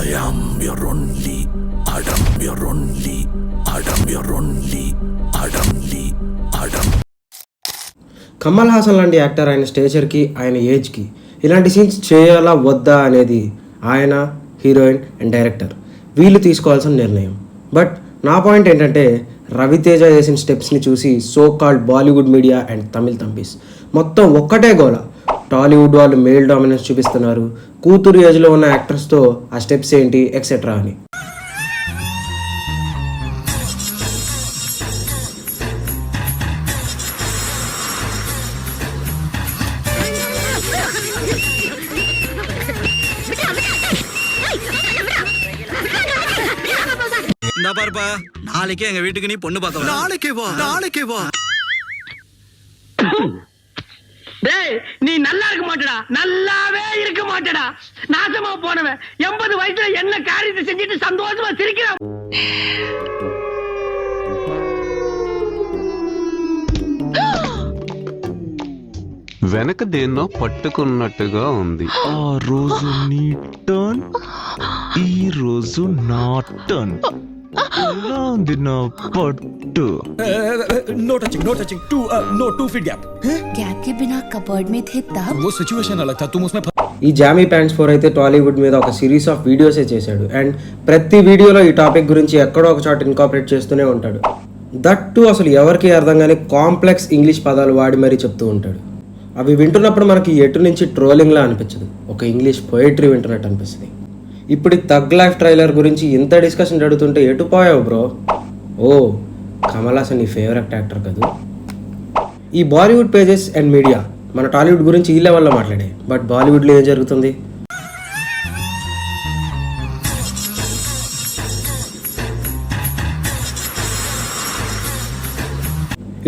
I am your only Adam, your only Adam, your only Adam Lee Adam. Kamal Haasan లాంటి actor ఆయన స్టేచర్కి ఆయన ఏజ్కి ఇలాంటి సీన్స్ చేయాలా వద్దా అనేది ఆయన హీరోయిన్ అండ్ డైరెక్టర్ వీళ్ళు తీసుకోవాల్సిన నిర్ణయం. బట్ నా పాయింట్ ఏంటంటే రవితేజ చేసిన స్టెప్స్ని చూసి so called Bollywood media and Tamil తంబీస్ మొత్తం ఒక్కటే గోల. టాలీవుడ్ వాళ్ళు మేల్ డామినెన్స్ చూపిస్తున్నారు, కూతురు ఏజ్లో ఉన్న యాక్టర్స్తో ఆ స్టెప్స్ ఏంటి ఎక్సెట్రా అని. இந்த பாருப்பா, நாளைக்கே எங்க வீட்டுக்கு நீ பொண்ணு பார்க்க வா. நாளைக்கே வா. டேய், நீ நல்லா இருக்க மாட்டடா, நல்லாவே இருக்க மாட்டடா. நாசமா போனவன் 80 வயசுல என்ன காரியத்தை செஞ்சுட்டு சந்தோஷமா சிரிக்கிறான். వెనక దేన్నో పట్టుకున్నట్టుగా ఉంది. ఆ రోజు నీ టర్న్, ఈ రోజు నా టర్న్. ఎలా ఉంది నా పట్టు? No touching. No 2 feet gap. Gap के बिना कबर्ड में थे तब वो सिचुएशन अलग था, तुम उसमें ఈ జామీ ప్యాంట్స్ 4 అయితే టాలీవుడ్ మీద ఒక సిరీస్ ఆఫ్ వీడియోసే చేశాడు. అండ్ ప్రతి వీడియోలో ఈ టాపిక్ గురించి ఎక్కడో ఒక చోట ఇన్కాపరేట్ చేస్తూనే ఉంటాడు. దట్టు అసలు ఎవరికి అర్థం కానీ కాంప్లెక్స్ ఇంగ్లీష్ పదాలు వాడి మరీ చెప్తూ ఉంటాడు. అవి వింటున్నప్పుడు మనకి ఎటు నుంచి ట్రోలింగ్లా అనిపించదు, ఒక ఇంగ్లీష్ పోయిటరీ వింటున్నట్టు అనిపిస్తుంది. ఇప్పుడు తగ్ లైఫ్ ట్రైలర్ గురించి ఇంత డిస్కషన్ జరుగుతుంటే ఎటు పోయావు బ్రో? ఓ కమల్ హాసన్ నీ ఫేవరెట్ యాక్టర్ కదా. ఈ బాలీవుడ్ పేజెస్ అండ్ మీడియా మన టాలీవుడ్ గురించి ఈ లెవెల్లో మాట్లాడే, బట్ బాలీవుడ్లో ఏం జరుగుతుంది?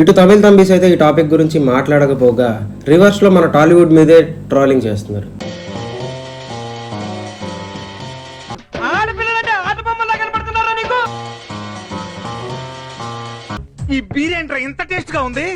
ఇటు తమిళ తంబీస్ అయితే ఈ టాపిక్ గురించి మాట్లాడకపోగా రివర్స్లో మన టాలీవుడ్ మీదే ట్రోలింగ్ చేస్తున్నారు. ఆడపిల్లలంటే ఆట బొమ్మలా కనపడుతున్నారా నీకు? ఈ బీర్ ఏంట్రా ఇంత టేస్ట్ గా ఉంది?